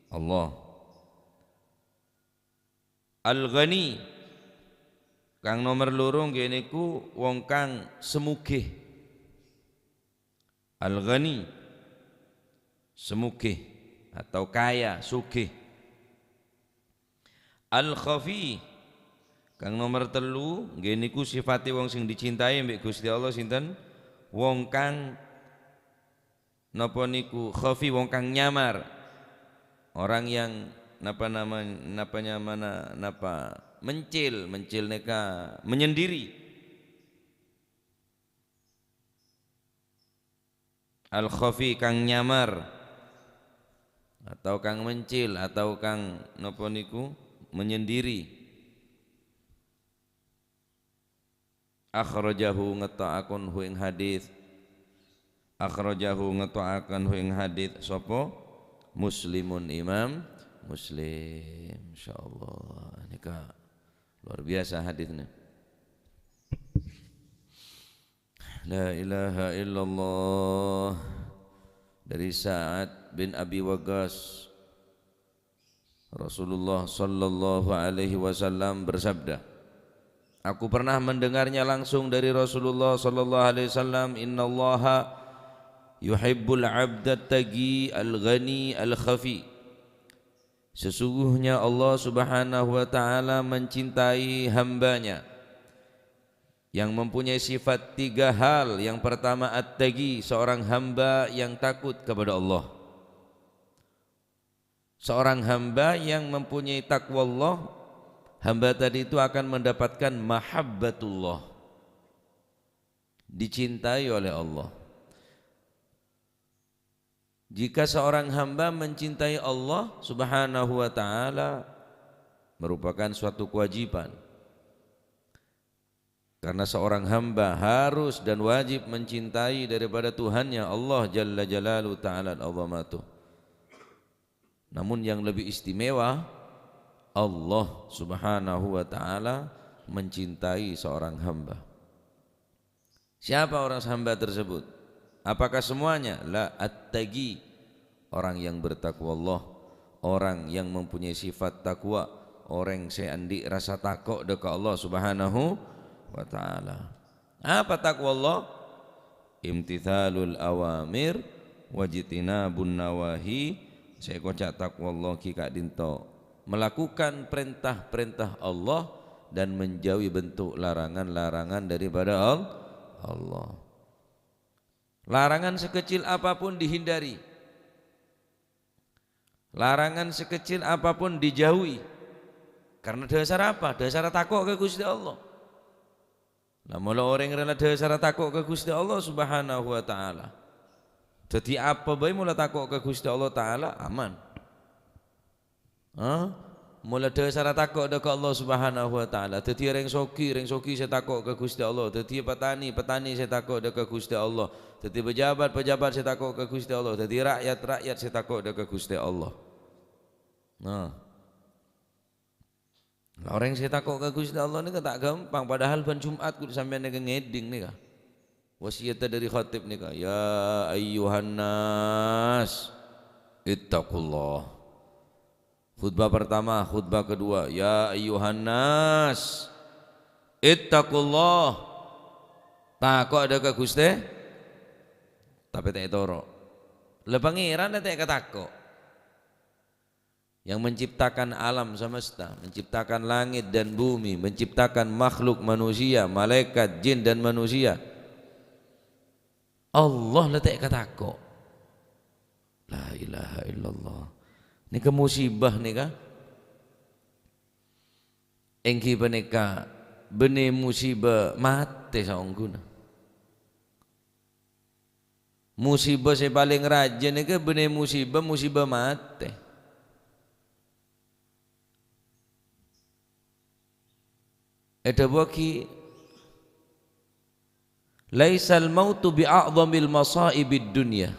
Allah. Al-Ghani kang nomor loro nggih niku wong kang semugih. Al-Ghani semugih atau kaya, sugih. Al-Khafi kang nomor telu nggih niku sifate wong sing dicintai mbek Gusti Allah sinten? Wong kang napa niku khafi, wong kang nyamar. Orang yang mencil neka menyendiri. Al-khafi kang nyamar atau kang mencil atau kang napa niku menyendiri. Akhrajahu ngetokakun hu ing hadis. Akhrajahu ngetokakun hu ing hadis sapa? Muslimun, Imam Muslim. Insyaallah nika luar biasa hadisnya. La ilaha illallah. Dari Sa'ad bin Abi Waqqas, Rasulullah sallallahu alaihi wasallam bersabda, aku pernah mendengarnya langsung dari Rasulullah sallallahu alaihi wasallam, innallaha yuhibbul 'abda taqi al-ghani al-khafi. Sesungguhnya Allah Subhanahu wa taala mencintai hambanya yang mempunyai sifat tiga hal. Yang pertama at-taqi, seorang hamba yang takut kepada Allah. Seorang hamba yang mempunyai takwa Allah, hamba tadi itu akan mendapatkan mahabbatullah, dicintai oleh Allah. Jika seorang hamba mencintai Allah Subhanahu wa taala, merupakan suatu kewajiban. Karena seorang hamba harus dan wajib mencintai daripada Tuhannya Allah Jalla Jalaluhu ta'ala azamatuh. Namun yang lebih istimewa, Allah Subhanahu wa taala mencintai seorang hamba. Siapa orang hamba tersebut? Apakah semuanya? La, at-taqi, orang yang bertakwa Allah, orang yang mempunyai sifat takwa, orang seandi rasa takut dekat Allah Subhanahu wa taala. Apa takwa Allah? Imtithalul awamir wajtinabun nawahi. Saya kocak takwa Allah ki kak dinto, melakukan perintah-perintah Allah dan menjauhi bentuk larangan-larangan daripada Allah. Larangan sekecil apapun dihindari, larangan sekecil apapun dijauhi. Karena dasar apa? Dasar takut ke Gusti Allah. Nah, mula orang rela dasar takut ke Gusti Allah Subhanahu wa taala. Jadi apa bae mula takut ke Gusti Allah taala aman. Mula dasar takut ke Allah Subhanahu wa taala. Jadi orang soki saya takut ke Gusti Allah. Jadi petani saya takut ke Gusti Allah. Jadi pejabat saya takut ke Gusti Allah. Jadi rakyat saya takut ke Gusti Allah. Nah, orang saya takut ke Gusti Allah ni tak gampang. Padahal ban Jumat kudu sampean nek ngeding ni kah. Wasiat dari khatib ni kah. Ya ayyuhan nas ittaqullah. Khutbah pertama, khutbah kedua, ya ayyuhan nas ittaqullah. Takut ada ke Gusti tapi tak toro. Le pangeran tak ketakut. Yang menciptakan alam semesta, menciptakan langit dan bumi, menciptakan makhluk manusia, malaikat, jin dan manusia. Allah letak ketakut. La ilaha illallah. Ini ke musibah ni kah? Engki peneka benih musibah mati saungguna. Musibah saya paling rajin ni ke benih musibah mati. Ada baki laisal mautu bi'a'zamil masaibid dunya.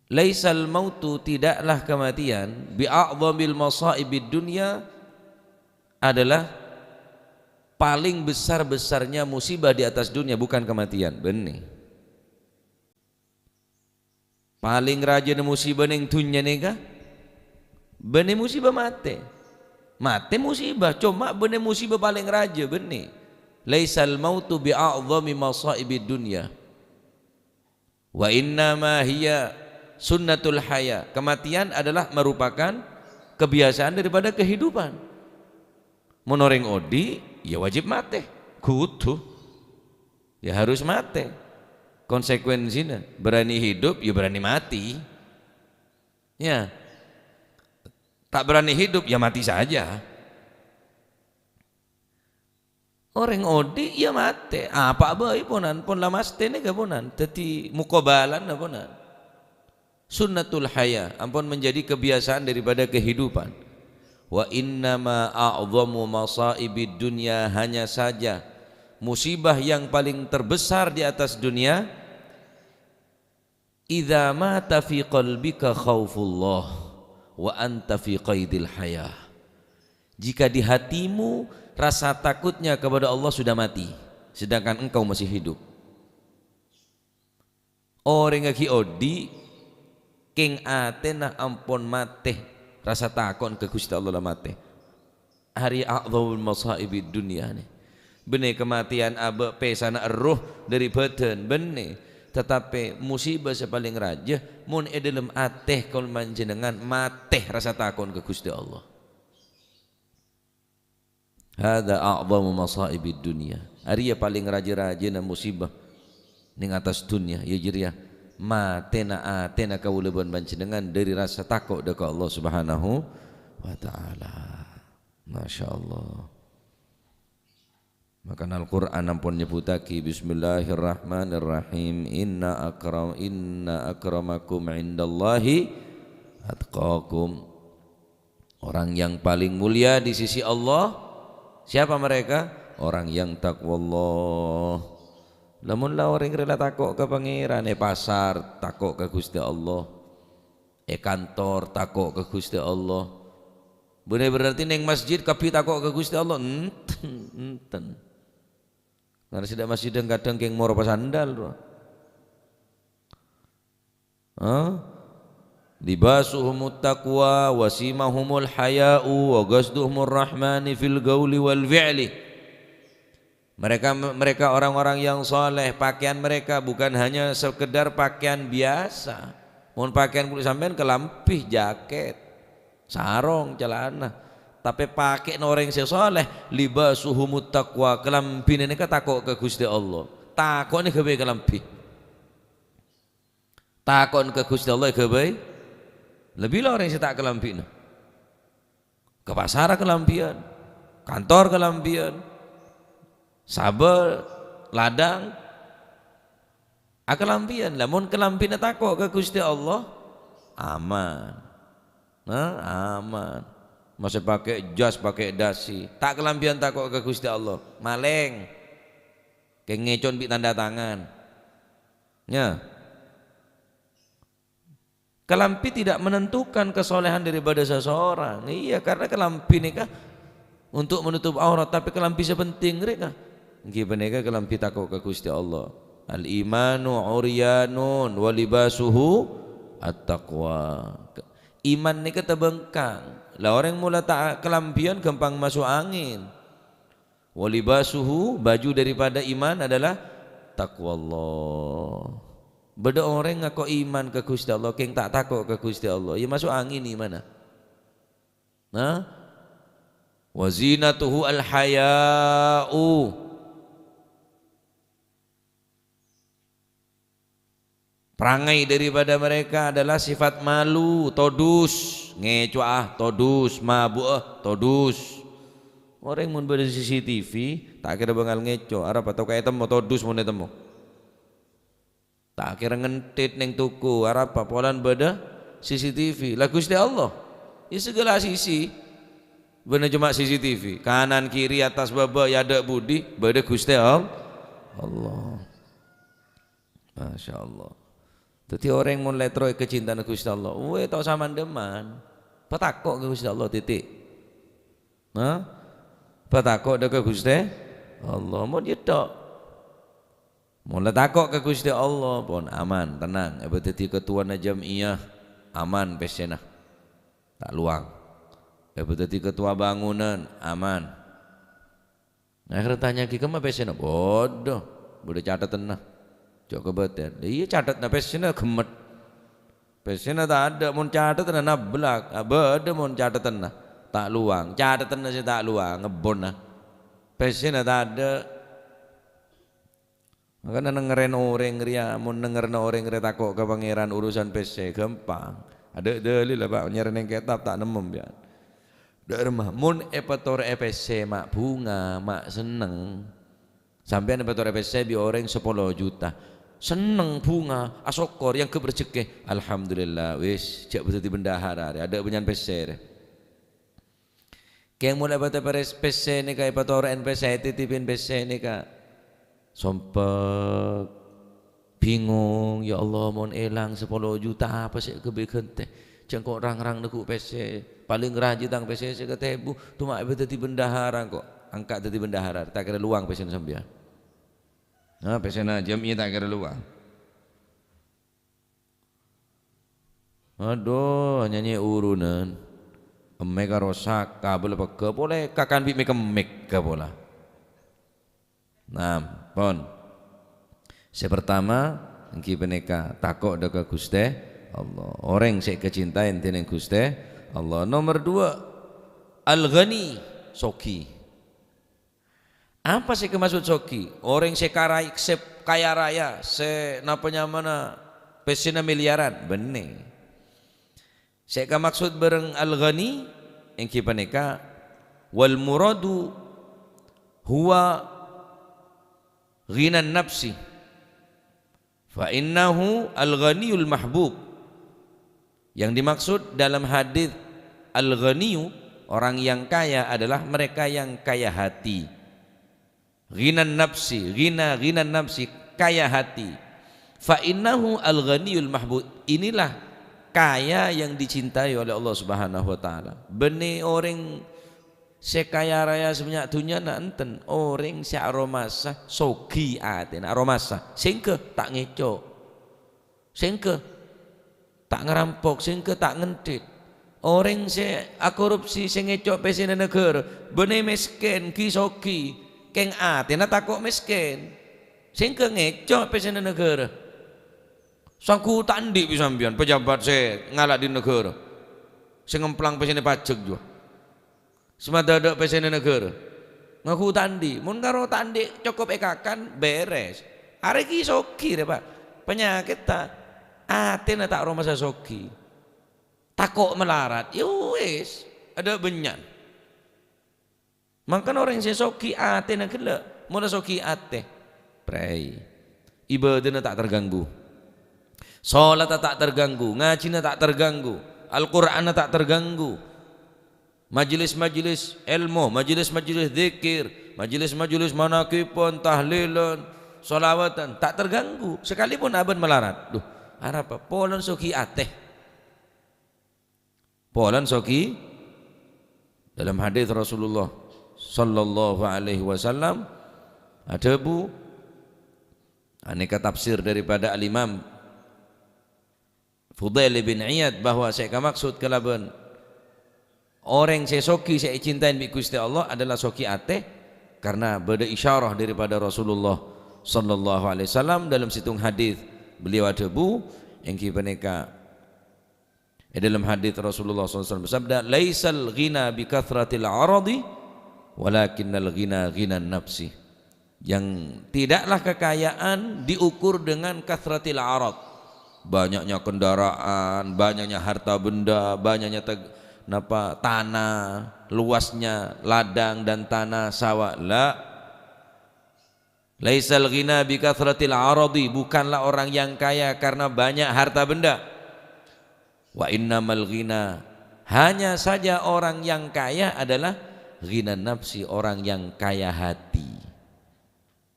Laisal mautu, tidaklah kematian, bi'a'zamil masaibid dunya, adalah paling besar-besarnya musibah di atas dunia, bukan kematian. Benih. paling raja na musibah ning dunya nika bene musibah mate musibah cuma bene musibah paling raja bene laisal mautu bi'a'zami masaibid dunya wa innama hiya sunnatul haya. Kematian adalah merupakan kebiasaan daripada kehidupan. Menoreng odi ya wajib mate kudu ya harus mate. Konsekuensinya berani hidup ya berani mati ya, tak berani hidup ya mati saja. Orang odi ya mate apa baik ponan pon lamaste ne ponan teti mukobalan ponan sunnatul haya ampun menjadi kebiasaan daripada kehidupan. Wa innama a'zamu masaibid dunya, hanya saja musibah yang paling terbesar di atas dunia idza mata fi qalbika khaufullah wa anta fi qaidil hayah, jika di hatimu rasa takutnya kepada Allah sudah mati sedangkan engkau masih hidup. Orang ngaki odi king atena ampun mate rasa takon ke Gusti Allah lah mate hari a'dzamul masaibid dunia nih benih kematian abe pesana roh dari badan benih, tetapi musibah sepaling raja mun dalam ateh kul manjenengan mate rasa takon ke Gusti Allah. Hada a'dhamu masaibid dunia, hari ya paling raja-raja na musibah ning atas dunia ya jiria matena atena kaulaban panjenengan dari rasa takut dekat Allah Subhanahu wa taala. Masya Allah. Maka Al-Quran ampun nyebutaki bismillahirrahmanirrahim inna akramakum indallahi atqakum, orang yang paling mulia di sisi Allah siapa mereka? Orang yang takwa Allah. Lamun lah orang rela takut ke pangeran, pasar takut ke Gusti Allah, kantor takut ke Gusti Allah. Bener berarti neng masjid kapi takut ke Gusti Allah enten. Karena sudah masjid kadang keng moro pasandal. Libasuhumut taqwa wasimahumul haya'u wa qasduhumur rahmani fil gauli wal fi'li. Mereka orang-orang yang soleh, pakaian mereka bukan hanya sekedar pakaian biasa. Mohon pakaian kulit sampean kelampih, jaket, sarong, celana. Tapi pakai orang yang soleh, libasuhumut taqwa, kelampih ini takut ke Gusti Allah. Takut ini kebaik kelampih. Takut ke Gusti Allah kebaik. Lebih lah orang yang tak kelampih. Ke pasar kelampian, kantor kelampian, sabar ladang kelampian. Lamun kelampian takut ke Gusti Allah aman. Aman. Masih pakai jas, pakai dasi, tak kelampian takut ke Gusti Allah maleng kayak ngecon bi tanda tangan ya. Kelampi tidak menentukan kesolehan daripada seseorang. Iya, karena kelampi ini kah untuk menutup aurat, tapi kelampi sepenting mereka gimana kelampi takut ke Gusti Allah. Al imanu uryanun wa libasuhu at-taqwa. Iman ni kata bengkang. Lah orang mula tak kelampian gampang masuk angin. Wa libasuhu, baju daripada iman adalah taqwa Allah. Beda orang ngaku iman ke Gusti Allah, keng tak takut ke Gusti Allah, ya masuk angin ni mana? Wa zinatuhu al-haya'u. Perangai daripada mereka adalah sifat malu, todus, ngeco todus, mabuk todus. Orang mun pada CCTV tak kira bengal ngeco, arep atau kayak temu todus mun temu. Tak kira ngentit neng tuku, arep apa polan beda CCTV. Lah Gusti Allah, ya segala sisi. Bener cuma CCTV, kanan kiri atas bawah ya ada budi, beda Gusti Allah. Masya Allah. Jadi orang yang mulai terus kecintaan Gusti Allah, tak sama deman, patakok ke Gusti Allah titik, patakok ke Gusti Allah, mau dia tak, Mula takok ke Gusti Allah pun aman, tenang. Apa dadi ketua jam'iyah aman pesena. Tak luang. Apa dadi ketua bangunan aman. Akhirnya tanya ki kemana pesena? Bodoh, boleh catat tenah. Jok kebetulan. Iya catat na pesena gemet. Pesena tak ada mun catat na nablak. Abada mun catat tenah. Tak luang. Catat tenah sih tak luang ngebon nah. Pesena tak ada. Makanya nengeren orang ria, mun nengeren orang ria takok ke pangeran urusan PC gampang. Ada dalil lah Pak, nyeren yang kitab tak nemem ya. Dak remah, mun epator EPC mak bunga, mak seneng. Sampean epator EPC bi orang 10 juta. Seneng bunga, asokor yang keberceke. Alhamdulillah, wis jak betul di bendahara, ada penyan PC. Keng mulai epator PC ni ka epator NPC titipin PC ni ka. Sompek bingung, ya Allah mohon elang 10 juta apa sih kebikin teh cengkok rang-rang nekuk PC paling rajin tang PC saya kata ibu tu mak ibu tadi bendahara kok angkat tadi bendahara tak kira luang PC sambil nah PC na jamnya tak kira luang aduh nyanyi urunan mega rosak kabel apa boleh kakan bi mega bola nah pon saya pertama engki peneka takok deka Gusti Allah orang saya kecintain teneng Gusti Allah. Nomor 2 al-ghani soki. Apa sih maksud soki? Orang saya kaya raya saya napanya mana pesina miliaran bening. Saya maksud bareng al-ghani engki peneka wal muradu huwa ghinan nafsi fa innahu al-ghaniyul mahbub. Yang dimaksud dalam hadis al-ghaniyu orang yang kaya adalah mereka yang kaya hati. Ghinan nafsi, ghinan nafsi, kaya hati. Fa innahu al-ghaniyul mahbub. Inilah kaya yang dicintai oleh Allah Subhanahu wa taala. Bene orang sekaya raya sebanyak dunia nak enten orang si aromasa sogi aten aromasa singke tak ngecok singke tak ngerampok singke tak ngentit orang si korupsi sing ngecok pesina negara benih miskin ki sogi keng aten takok miskin singke ngecok pesina negara sangku tandi pisambian pejabat saya ngalak di negara sing ngemplang pesina pajak juga semada ada pesena negara ngaku tandi mun karo tandi cukup ekakan beres hari ki soki deh Pak penyakit tak aten tak romasa soki takok melarat wis ada benyan makan orang yang soki aten gila mula soki ate pray ibadah tak terganggu salat tak terganggu ngaji tak terganggu Al-Quran tak terganggu majelis-majelis ilmu, majelis-majelis zikir, majelis-majelis manaqibun, tahlilan, sholawatan tak terganggu sekalipun aban melarat. Duh, apa? Polan soki ateh. Polan soki dalam hadis Rasulullah sallallahu alaihi wasallam ada bu aneka tafsir daripada al-Imam Fudail bin Iyad bahwa saya maksud kelaban orang saya soki saya cintain bi Gusti Allah adalah soki ate karena beda isyarah daripada Rasulullah sallallahu alaihi wasallam dalam situng hadis beliau ada bu yang kipaneka dalam hadis Rasulullah sallallahu alaihi wasallam bersabda laisal ghina bi kathratil aradi walakinnal ghina ghinan nafsi yang tidaklah kekayaan diukur dengan kathratil arad banyaknya kendaraan banyaknya harta benda banyaknya tanah luasnya ladang dan tanah sawah la laisal ghina bi kathratil aradi bukanlah orang yang kaya karena banyak harta benda wa innamal ghina hanya saja orang yang kaya adalah ghina nafsi orang yang kaya hati.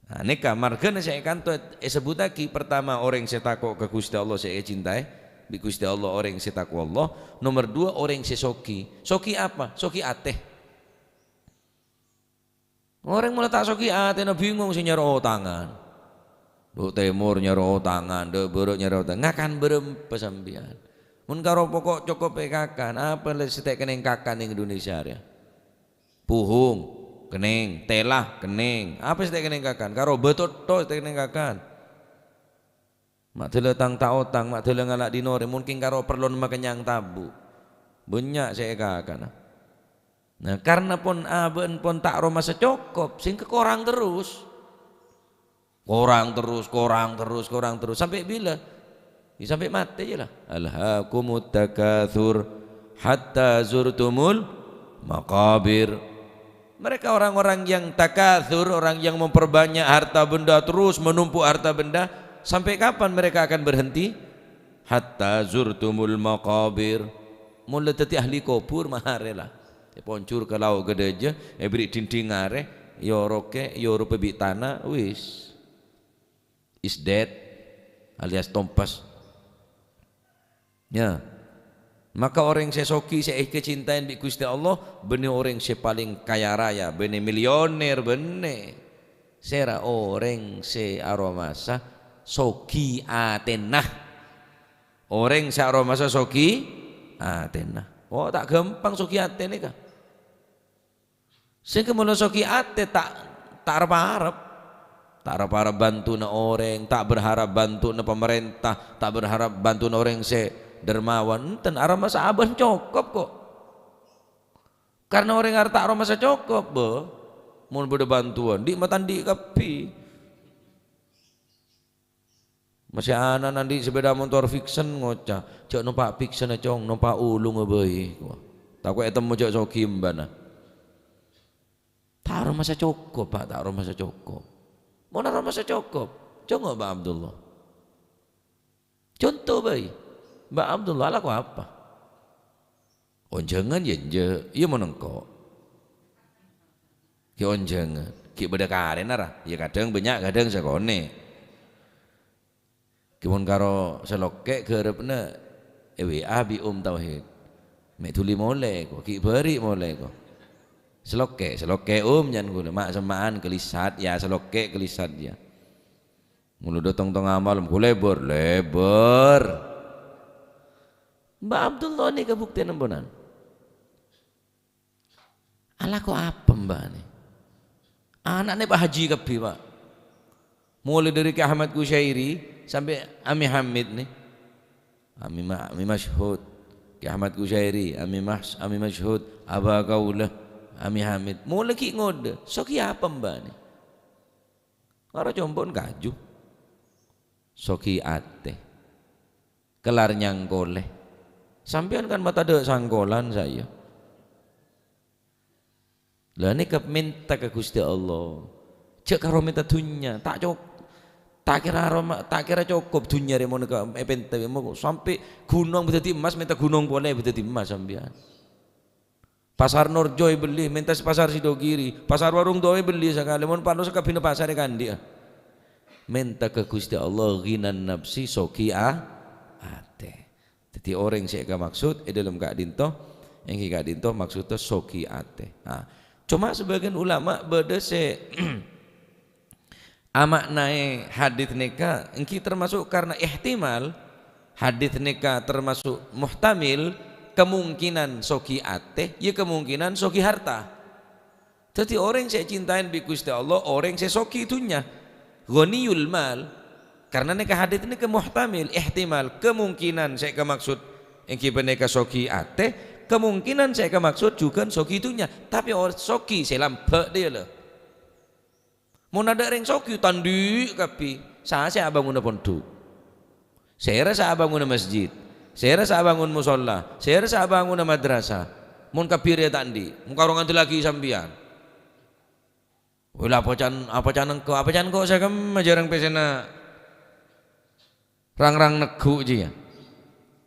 Nah neka margana saya kanto sebut lagi pertama orang saya takut ke Gusti Allah saya cintai bi Gusti Allah orang yang takwa Allah. Nomor 2 orang yang soki. Soki apa? Soki ateh. Orang mulai tak soki ateh na bingung sih nyaro tangan. Duk timur nyero tangan, duk buruk nyero tangan, ngakan berempe sambian. Mun karo pokok cukup kakan, apa le setek keneng kakan ning Indonesia ya. Puhung, keneng, telah, keneng. Apa setek keneng kakan? Karo betot to setek keneng kakan. Mak tele tang ta otang, mak tele ngalak dinore mungkin karo perlon makenyang tabu. Banyak saya kakan. Nah, karena pun aben pun tak ro masa cukup, sing kekorang terus. Korang terus sampai bila? Ya, sampai mati je lah. Alhaakumut takatsur hatta zurtumul maqabir. Mereka orang-orang yang takatsur, orang yang memperbanyak harta benda, terus menumpuk harta benda, sampai kapan mereka akan berhenti? Hatta zurtumul maqabir. Mula teti ahli kubur mahare lah. Poncur ke laut gede je, beri dinding are, yo roke, yo rupe bi tanah, wis. Is dead alias tompas ya. Maka orang sesoki saya kecintaan bi Gusti Allah benih orang se paling kaya raya, benih milioner, benih sera orang se aromasa soki atenah, orang se aromasa soki atenah. Oh tak gampang soki aten ni kah? Sehingga mula soki ate tak harap-harap. Tak harap-harap bantu na orang, tak berharap bantu na pemerintah, tak berharap bantu na orang se dermawan. Enten arah masa aban cukup kok. Karena orang harta arah masa cukup, be, mau beda bantuan, di matan di kapi. Masih anak nanti sepeda motor fiction ngocah, cak numpak fiction cong, numpak ulung abai. Tak kau etemu cak sokim bana. Tak arah masa cukup pak, tak arah masa cukup. Mau nara masa cukup, contoh Mbak Abdullah. Contoh bayi, Mbak Abdullah lah kau apa? Oh jangan ya je, iya menengko. Ki on jangan, ki beda karen nara, ya kadang banyak kadang sekone. Ki mon karo seloke kerepna, WA bi tauhid, mek tuli mole ko, ki beri mole ko. Seloke jangan gula mak semaan kelisat ya seloke kelisat dia mulu datang tengah malam ku lebur Mbak Abdullah ni kebuktian embonan ala ko apa mbak ni anak ni Pak Haji kepi pak mulai dari Ki Ahmad Kusyairi sampai Ami Hamid ni Ami Masyhud Ki Ahmad Kusyairi Ami Masyhud Aba Kaulah Ami Hamid, mau lagi ngode, soki apa mbak ni? Orang jombon kaju, soki ate, kelar nyangkole, sampean kan mata dek sangkolan saya. Lah ni kep minta ke Gusti Allah, cek karo minta dunya, tak kira cukup dunya remon ke epente, sampai gunung berarti emas, minta gunung boleh berarti emas sampean. Pasar Norjoy beli, minta pasar Sidogiri, pasar Warung Doe beli sekali, mon pano sekabina pasar kan dia. Minta ke Gusti Allah ghinan nafsi soki ate. Jadi orang saya maksud dalam kak dinto, yang kak dinto maksudnya soki ate. Cuma sebagian ulama beda se amak naik hadits nikah, engki termasuk karena ihtimal hadits nikah termasuk muhtamil. Kemungkinan soki ate, ya kemungkinan soki harta. Jadi orang saya cintain bi Gusti Allah, orang saya soki itunya, ghaniyul mal. Karena nikah hadits ini kemuhtamil, ihtimal, kemungkinan saya kemaksud yang kita nikah soki ate, kemungkinan saya kemaksud juga soki itunya. Tapi orang soki saya lambat dia lah. Mau ada orang soki tandi kapi, saya bangun pondok, saya rasa bangun masjid. Saya rasa bangun musola, saya rasa bangun madrasah. Mun kapir ya tandi, muka orang itu lagi sambian. Wala apa can kau saya kan majarang pesena rang negu je ya.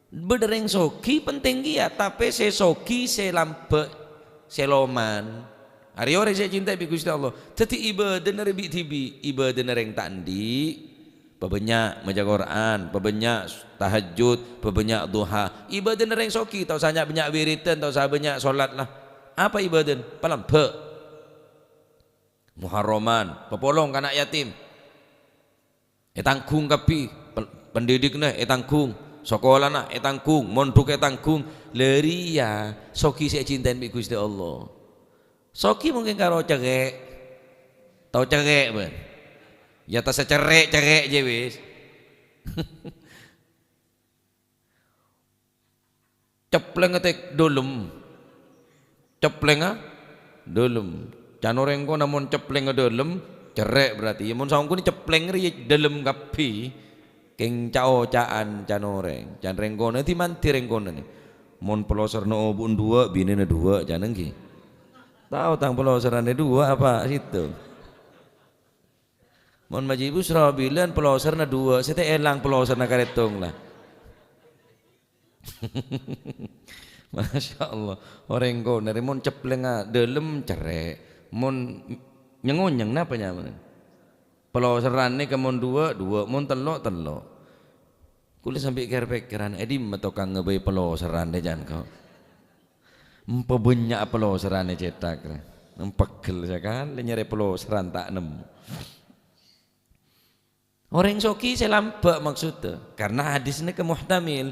Bedereng soki penting dia, tapi saya soki saya lampe saya loman. Hari orang saya cinta bi Gusti Allah. Teti ibadah nare bi tibi, ibadah nare tandi. Pebanyak maca Quran, pebanyak tahajud, pebanyak duha. Ibadah nereng soki, tau sanyak banyak wiritan, tau sa banyak solat lah. Apa ibadah? Palampe. Muharraman, pepolong anak yatim. tanggung kapi pendidiknya tanggung sekolahnya tanggung mondok tanggung leria soki saya cintain bi Gusti Allah soki mungkin karo cegek tau cegek ben ya tas cerek je wis cepleng tek dolem cepleng dolem canorengko namun cepleng dolem cerek berarti ya mun saungku ni cepleng ri dalam kapi keng cao caan canoreng can rengkono ti manti rengkono ni mun peloserno obun dua binene dua janeng ki tahu tang peloserane dua apa situ mun majibu serabilan peloserna dua sete elang peloserna karetong lah Masya Allah orang kau dari mun cepleng dalam cerek mun nyengonyeng napa nyaman peloseran ni kemun dua mun telok kulit sampai pikiran edim atau kang ngebay peloseran deh jangan kau banyak peloseran cetak pegel sekali nyari peloseran tak nemu orang soki selambak maksudnya karena hadis ini kemuhtamil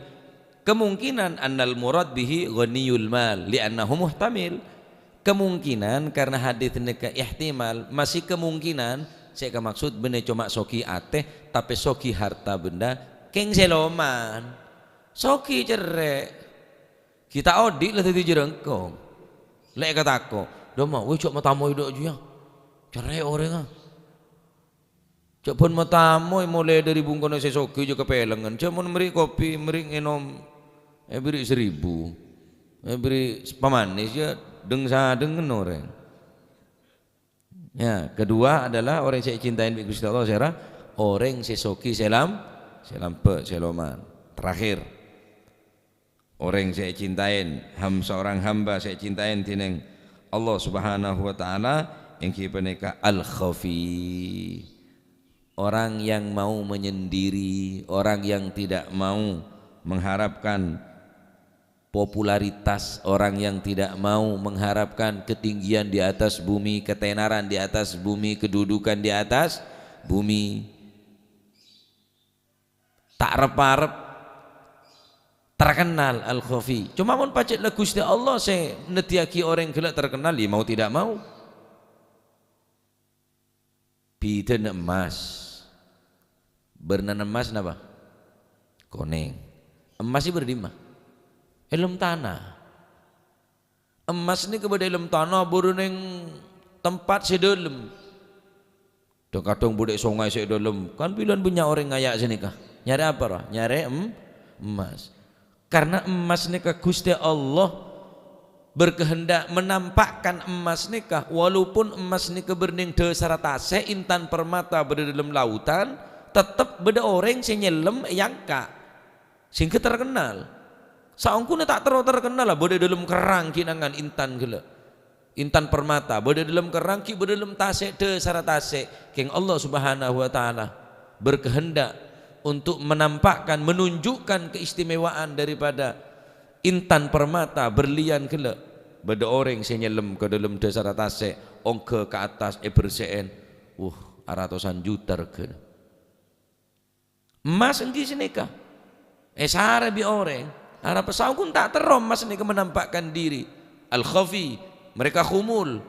kemungkinan annal murad bihi ghaniyul mal li'annahu muhtamil kemungkinan karena hadis ini ke ihtimal masih kemungkinan saya ke maksud bener cuma soki ateh tapi soki harta benda keng seloman soki cerek kita odik lah tadi jerengkong lek katako doma weh cok matamu hidup aja ya cerek orang cok pun matamu mulai dari bungkono saya soki juga kepelengan cok mun meri kopi meri ngenom beri 1000 beri pemanis ya dengsa dengan orang ya kedua adalah orang saya cintain bi Gusti Allah sera orang sesoki seloman terakhir orang saya cintain seorang hamba saya cintain tineng Allah Subhanahu wa taala yang kipaneka al khafi orang yang mau menyendiri orang yang tidak mau mengharapkan popularitas orang yang tidak mau mengharapkan ketinggian di atas bumi, ketenaran di atas bumi, kedudukan di atas bumi, tak rep-rep terkenal al-khafi. Cuma mun pacet lah Gusti Allah saya netiaki orang kelak terkenal ya mau tidak mau. Biden emas bernan emas napa? Koneng emas sih berdima ilm tanah emas ni kepada ilm tanah beruneng tempat sedolem kadang budek sungai sedolem kan pilihan punya orang ngayak sini kah nyari apa lah nyari emas karena emas nikah Gusti Allah berkehendak menampakkan emas nikah walaupun emas nikah berning desaratase intan permata berada dalam lautan tetap beda orang senyelem yang kak sehingga terkenal saungkuna tak terkenal lah beda dalam kerang kinangan intan gila intan permata beda dalam kerang ki beda dalam tasek desaratase keng Allah Subhanahu wa taala berkehendak untuk menampakkan menunjukkan keistimewaan daripada intan permata berlian gila beda orang senyelem ke dalam desaratase ongke ke atas berseen ratusan juta regana emas engki senika sare bi orang Arab saukun tak terom mas ini menampakkan diri al-khafi mereka khumul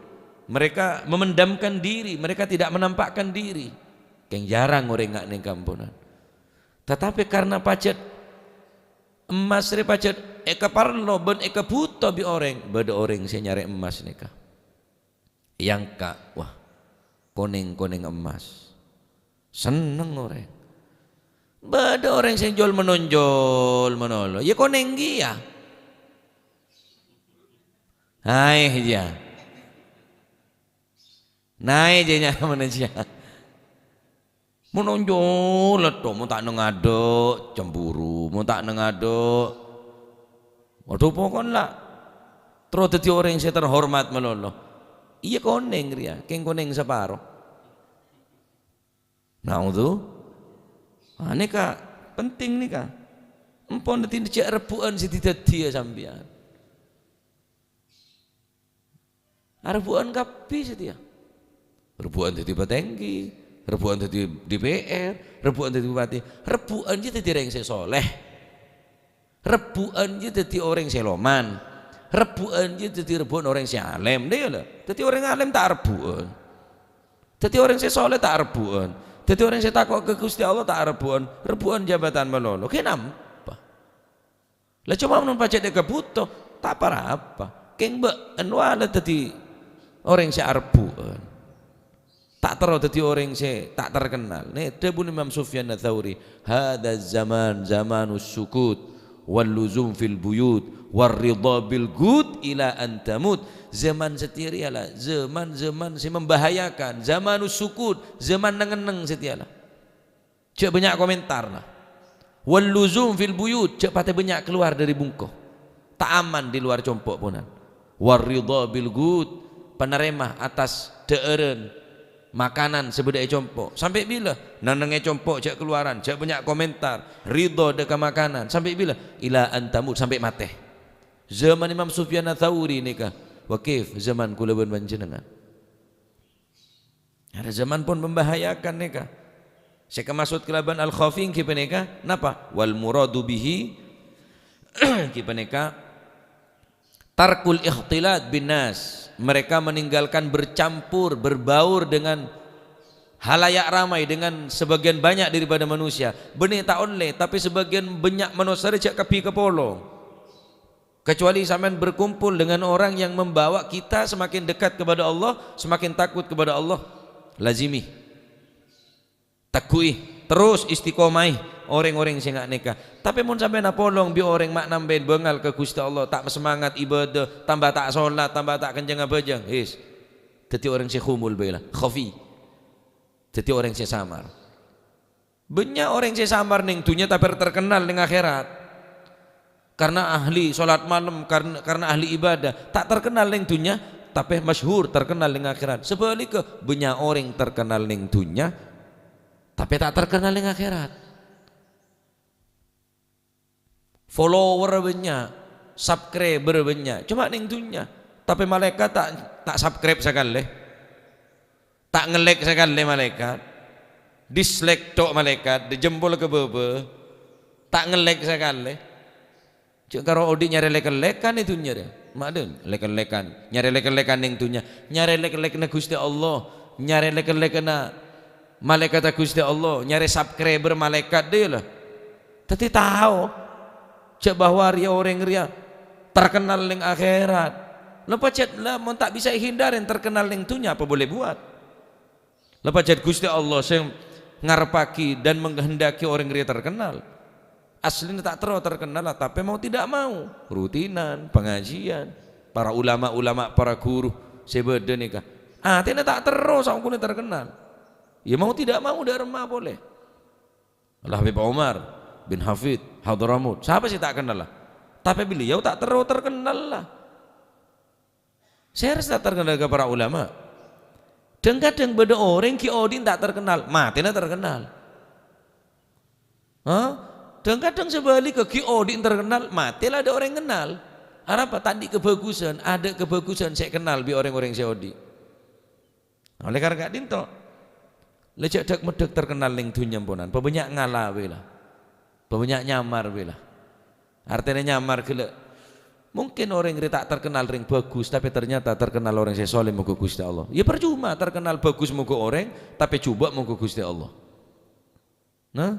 mereka memendamkan diri mereka tidak menampakkan diri yang jarang orang ngak ning kampunan tetapi karena pacet emas re pacet eka parlo ben eka buta bi orang beda orang saya nyari emas nika yang kak wah koneng emas seneng orang beda orang yang jual menonjol menolong ya koneng dia naik aja mana aja menonjol tuh mau tak nengado cemburu mau tak nengado waduh pokoknya lah terus tadi orang yang saya terhormat menolong iya koneng dia keng koneng separo nah itu ini kak penting nih kak empon nanti cek rebuan si tidak dia sambian rebuan kapi sih dia rebuan jadi petengki rebukan dadi DPR, rebukan dadi bupati, rebukan je dadi orang sing soleh, rebukan je dadi orang sing loman, rebukan je dadi rebukan orang sing alim. Dia lah, dadi orang alim tak rebukan, dadi orang sing soleh tak rebukan, dadi orang sing takwa ke Gusti Allah tak rebukan, rebukan jabatan melolo. Kenapa? Lah cuma mun pacet dek butuh, tak apa-apa. Keng mbak anwala dadi orang sing rebukan. Tak terus dadi orang sing tak terkenal. Nih debun Imam Sufyan Ats-Tsauri, hadza zaman zamanus sukut wal luzum fil buyut war ridha bil gud ila an tamut. Zaman setialah zaman sing membahayakan, zamanus sukut, zaman nengeneng setialah. Cek banyak komentar lah. Wal luzum fil buyut, cek pate banyak keluar dari bungkuh. Tak aman di luar compok punan. War ridha bil gud, penerima atas deeren makanan sebedai compok. Sampai bila nanenge compok cek keluaran, cek banyak komentar, ridho deka makanan. Sampai bila? Ila antamut, sampai mati. Zaman Imam Sufyan Ats-Tsauri nikah. Wakif zaman kula ben panjenengan. Ada zaman pun membahayakan nikah. Saya kemasud kelaban al-khafin kipa nikah. Napa? Wal muradu bihi kipa nikah tarkul ikhtilat bin nas. Mereka meninggalkan bercampur, berbaur dengan halayak ramai, dengan sebagian banyak daripada manusia. Benih tak only, tapi sebagian banyak manusia cak kepi kepolo. Kecuali sampean berkumpul dengan orang yang membawa kita semakin dekat kepada Allah, semakin takut kepada Allah. Lazimi, takui, terus istiqomai orang-orang sing gak nikah. Tapi mun sampean apolong bi orang mak nambahin bengal ke Gusti Allah, tak semangat ibadah, tambah tak salat, tambah tak kenceng abajang. His. Dadi orang sing khumul bae lah, khafi. Dadi orang sing samar. Banyak orang sing samar ning dunya tapi terkenal ning akhirat. Karena ahli salat malam, karena ahli ibadah, tak terkenal ning dunya tapi masyhur terkenal ning akhirat. Sebaliknya banyak orang terkenal ning dunya tapi tak terkenal ning akhirat. Follower banyak, subscriber banyak, cuma ning dunya. Tapi malaikat tak subscribe sekali, tak nge-like sekali malaikat, dislike tok malaikat, dijempol ke bebe, tak nge-like sekali. Cuk karo odi nyari like-lekan itu nyari, maden like-lekan, nyari like-lekan ning dunya, nyari like-like na Gusti Allah, nyari like-like na malaikat Gusti Allah, nyari subscriber malaikat dia lah. Tapi tahu cak bahwa ria orang ria terkenal ning akhirat. Lepas cak lah mau tak bisa hindarin terkenal ning dunia, apa boleh buat? Lepas cak Gusti Allah yang ngarepaki dan menghendaki orang ria terkenal. Aslinya tak terkenal lah, tapi mau tidak mau rutinan pengajian para ulama-ulama, para guru sebeda nikah. Tina tak terus aku ni terkenal. Ya mau tidak mau dharma boleh. Allah Habib Umar bin Hafid Hadramut, siapa sih tak kenal lah, tapi beliau tak terkenal lah. Saya harus tak terkenal ke para ulama. Dan kadang beda orang ki odin tak terkenal, matinya terkenal. Dan kadang sebalik ke ki odin terkenal, matilah ada orang kenal. Apa tadi kebagusan, ada kebagusan saya kenal bi orang-orang saya odi. Oleh karena kadin to, lecek dak medek terkenal ning dunya ponan, banyak ngalah lah. Banyak nyamar bila. Artinya nyamar gila. Mungkin orang yang tak terkenal ring bagus, tapi ternyata terkenal orang yang soleh muka Gusti Allah. Ya percuma terkenal bagus muka orang, tapi coba muka Gusti Allah. Nah,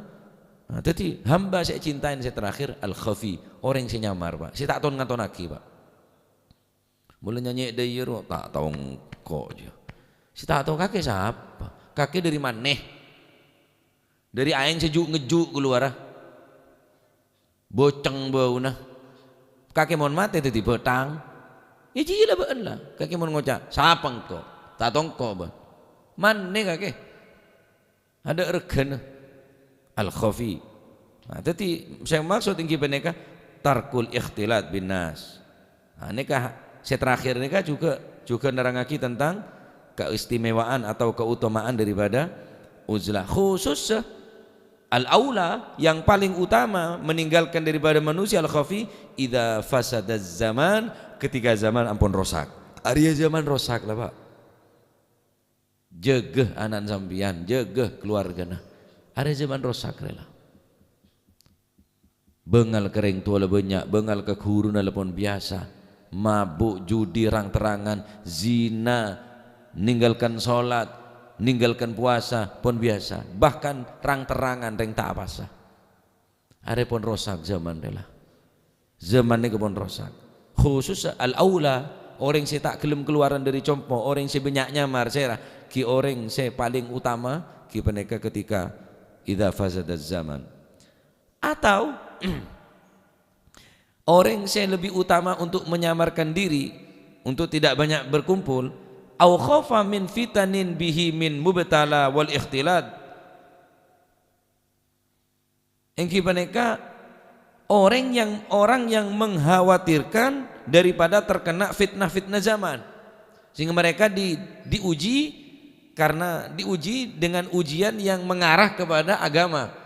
jadi hamba saya cintain saya terakhir al-khafi, orang yang nyamar pak. Saya tak tahu ngaton lagi pak. Mulai nyanyi dayer tak tahu kok aja. Saya tak tahu kakek siapa. Kakek dari mana? Dari aing sejuk ngejuk keluar. Boceng bau nah, kakek mohon mati itu betang, ya jila beun lah, kakek mohon ngocak, siapa engkau, tak tongko bah, mana kakek, ada regan, al khafi, nah jadi saya maksud tinggi peneka, tarkul ikhtilat bin nas, nah nikah, saya terakhir nikah juga nerangaki tentang keistimewaan atau keutamaan daripada uzlah, khusus al-aula yang paling utama meninggalkan daripada manusia al-khafi idza fasadaz zaman, ketika zaman ampun rosak. Arya zaman rosak lah pak. jegeh anak sampian, jegeh keluarga nah. Ada zaman rosak rela. Bengal kering tua banyak, bengal ke guru pun biasa. Mabuk, judi, rang terangan, zina, ninggalkan sholat, ninggalkan puasa pun biasa. Bahkan rang terangan, reng tak apa sah. Ada pun rosak zaman rela. Zaman ini pun rosak. Khusus al-aula, orang yang tak gelem keluaran dari compo, orang yang banyak nyamar serah, ki orang yang paling utama ki peneka ketika idza fazadaz zaman. Atau orang yang lebih utama untuk menyamarkan diri, untuk tidak banyak berkumpul, au khafa min fitanin bihi min mubtala wal ikhtilat. Engki peneka orang yang mengkhawatirkan daripada terkena fitnah-fitnah zaman, sehingga mereka diuji karena diuji dengan ujian yang mengarah kepada agama.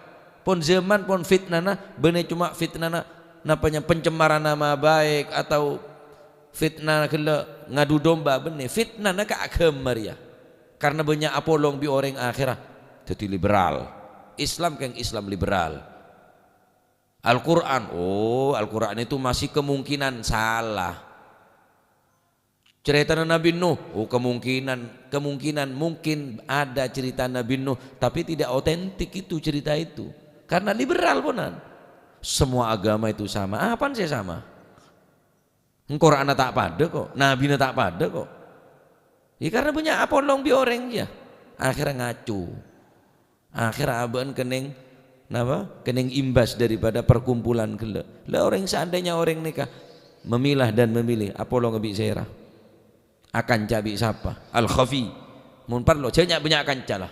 Pon zaman pon fitnah bener cuma fitnah napanya pencemaran nama baik atau fitnah kela ngadu domba bener fitnah ke agama ya. Karena banyak apolong bi orang akhirat jadi liberal. Islam kan Islam liberal. Al-Quran, Al-Quran itu masih kemungkinan salah. Cerita Nabi Nuh, kemungkinan mungkin ada cerita Nabi Nuh, tapi tidak otentik itu cerita itu. Karena liberal punan. Semua agama itu sama. Apaan sih sama? Quran tak pada kok, Nabi tak pada kok. Ya karena banyak apolong bi orang ya. Akhirnya ngacu. Akhirnya aban kening napa? Kening imbas daripada perkumpulan gele. Lah orang seandainya orang nikah memilah dan memilih apolong ngebi serah. Akan cabi siapa? Al-khafi. Mun parlo banyak akan calah.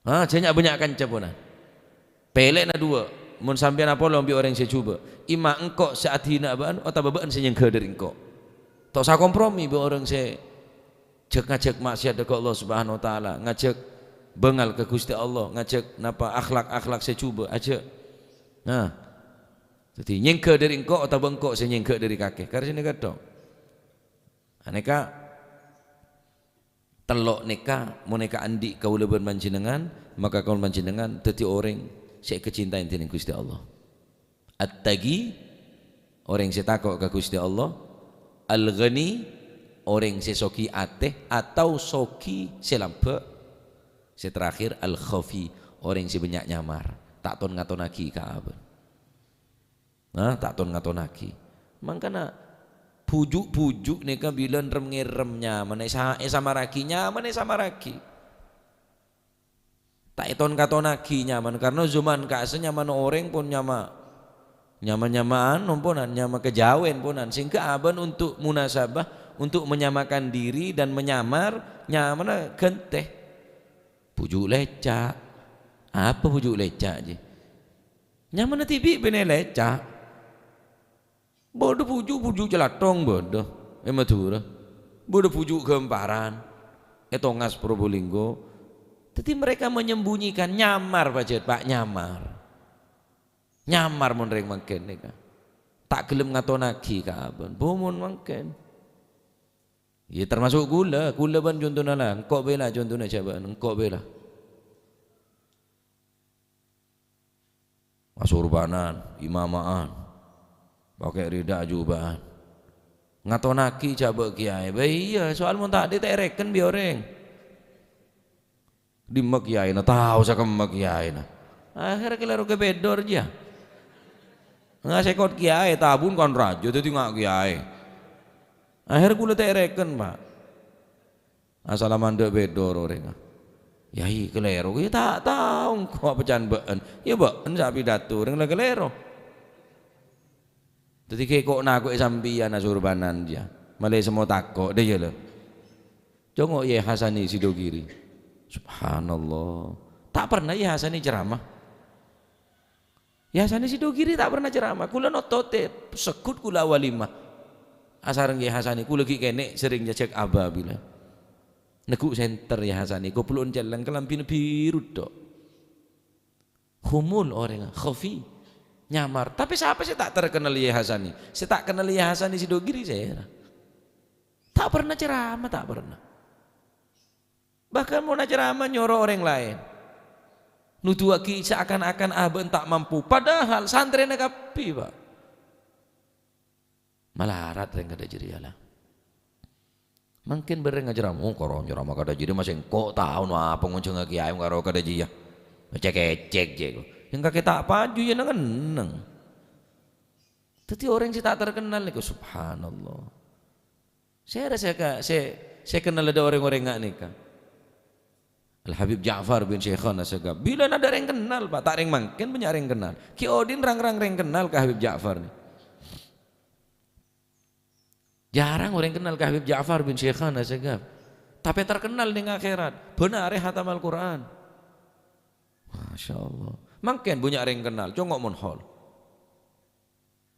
Banyak akan capunan. Pelek na dua. Mun sampean apolong bi orang saya coba. Ima engkau saat hina baan atau babaan saya yang dari engkau. Tak usah kompromi bi orang saya ngajak maksiat dekat Allah Subhanahu wa taala, ngajak bengal ke Gusti Allah, ngajak napa akhlak saya coba aja. Nah. Jadi nyengke dari engkau atau bengkok saya nyengke dari kakek. Karena sini kadang. Aneka telok neka mau neka andi kau leban manjenengan maka kau manjenengan teti orang saya kecintaan dengan Gusti Allah. At-tagi orang saya takut ke Gusti Allah. Al-ghani orang saya soki ateh atau soki selampe. Saya terakhir al-khafi orang saya banyak nyamar tak ton ngatonaki kaaben. Tak ton ngatonaki. Mangkana pujuk neka bilan rem-ngeremnya mana sama rakinya mana sama raki tak eton katonaki nyaman karena zaman kaasa nyaman orang pun nyaman-nyamaan nomponan nyama kejawen ponan sehingga aban untuk munasabah untuk menyamakan diri dan menyamar nyaman genteh pujuk lecak apa pujuk lecak je nyaman tibi bene lecak bodoh pujuk celatong bodoh Madura bodoh pujuk kemparan Tongas Probolinggo. Jadi mereka menyembunyikan nyamar Pak nyamar mon reng mangken neka tak gelem ngatonaki kaabon bomon mangken ya termasuk gula ban contohna lah engkau bela contohna coba engkau bela masurbanan imamaan pakai rida jubahan ngatonaki coba kiai iya soal mun tak ditereken bi orang di mak kiai na tahu sa mak kiai na akhirnya kelaro ke bedor aja nggak sekot kiai tabun kon rajo itu nggak kiai akhirnya kula tereken pak asal mandek bedor orang yai kelero ya tak tahu kok pecan been ya been sapi datu orang lagi kelero. Jadi kayak kok nak sampian asurbanan dia, malah semua takut dia loh. Jongok ya Hasani Sidogiri, subhanallah, tak pernah ya Hasani ceramah. Ya Hasani Sidogiri tak pernah ceramah. Kula notote sekut kula walimah. Asareng ya Hasani kula ki kene sering cek aba bila. Neguk center ya Hasani, goblon jalan kelampin biru dok. Humul orang khafi. Nyamar, tapi siapa sih tak terkenal ya Hasani? Saya tak kenal ya Hasani Sidogiri saya. Tak pernah ceramah, tak pernah. Bahkan mau ceramah nyoro orang lain. Nuduaki seakan-akan abang tak mampu. Padahal santri nak kapi pak. Malah harat yang kada jadi lah. Mungkin bereng ceramah. Oh koron ceramah kada jadi masih kok tahu no apa nguncung kiai karo kada jadi ya. Cek yang kakek tak paju ya neng. Tapi orang yang tak terkenal nih, subhanallah. Saya rasa saya kenal ada orang-orang nggak nikah. Al Habib Ja'far bin Syekhana Segaf. Bila ada orang kenal pak, tak orang makin banyak orang kenal. Ki Odin rang kenal ke Habib Ja'far nih. Jarang orang kenal ke Habib Ja'far bin Syekhana Segaf. Tapi terkenal di akhirat. Benar hatam Al-Quran. Masya Allah. Makin banyak orang kenal. Congok monhol.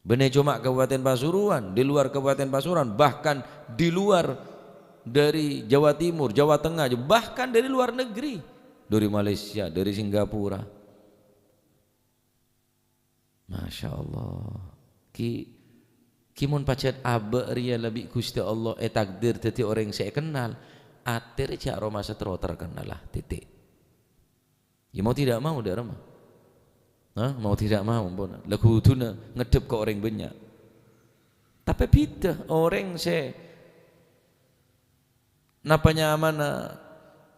Benar cuma Kabupaten Pasuruan, di luar Kabupaten Pasuruan, bahkan di luar dari Jawa Timur, Jawa Tengah, bahkan dari luar negeri, dari Malaysia, dari Singapura. Masya Allah. Kimun pacet abe ria lebih Gusti Allah takdir teti orang saya kenal, atir cak Roma setro terkenal lah titik. Ya mau tidak mau dah Roma. Mau tidak mau pun lagu tu ngedep ke orang banyak. Tapi beda orang se napanya mana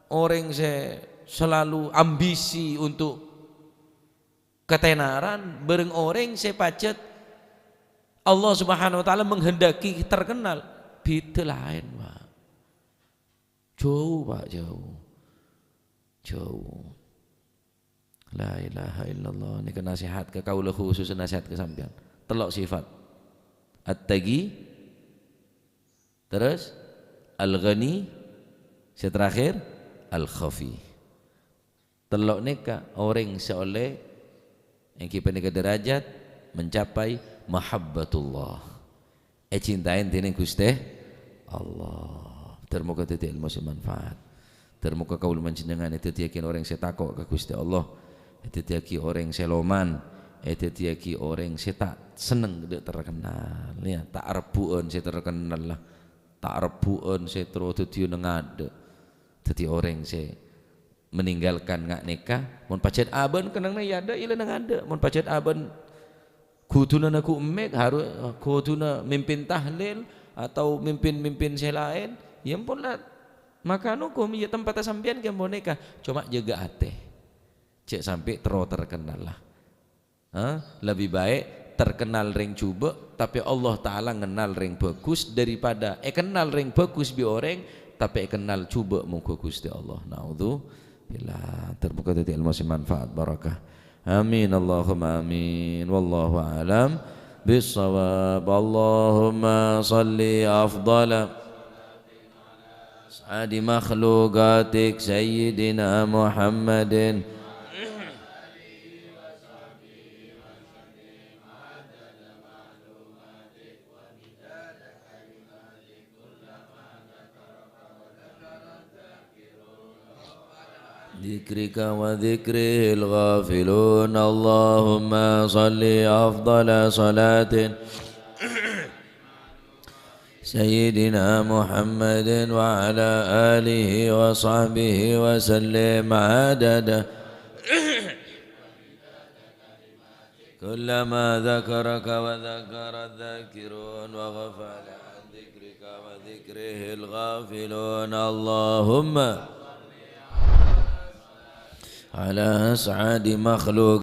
orang se selalu ambisi untuk ketenaran bareng orang se pacet Allah Subhanahu wa taala menghendaki terkenal beda lain Pak. Jauh Pak, jauh. La ilaha illallah. Ini nasihat ke kaula khusus, nasihat ke sampean. Telok sifat at-taqi, terus al-ghani, terakhir al-khafi. Telok neka orang seoleh yang kita neka derajat mencapai mahabbatullah. Cintain tini Gusti Allah. Termoga titi ilmu semanfaat. Termoga kaul menjenengan itu yakin orang saya takut ke Gusti Allah. Itu tiaki orang seloman, itu tiaki orang saya tak seneng dia terkenal, ya tak arbuan saya terkenal lah, tak arbuan saya terus tu nengade, jadi orang saya meninggalkan ngak nikah, mon pacet aban kenang na yada ila nengade, mon pacet aban kuduna naku emek harus kuduna mimpin tahlil atau mimpin saya lain, yang pun lah maka nukum ya tempat sampian ke boneka, cuma jaga hati. Cek sampai terkenal lah. Lebih baik terkenal ring coba tapi Allah Ta'ala kenal ring bagus daripada kenal ring bagus bi orang tapi kenal coba muka Gusti Allah. Naudzubillah. Terbuka tadi ilmu manfaat barakah. Amin Allahumma amin. Wallahu alam bisawab. Allahumma salli afdala adi makhluqatik sayyidina Muhammadin ذكرك وذكره الغافلون. اللهم صل أفضل صلاة سيدنا محمد وعلى آله وصحبه وسلم عدد كلما ذكرك وذكر الذاكرون وغفل عن ذكرك وذكره الغافلون. اللهم على أسعد مخلوق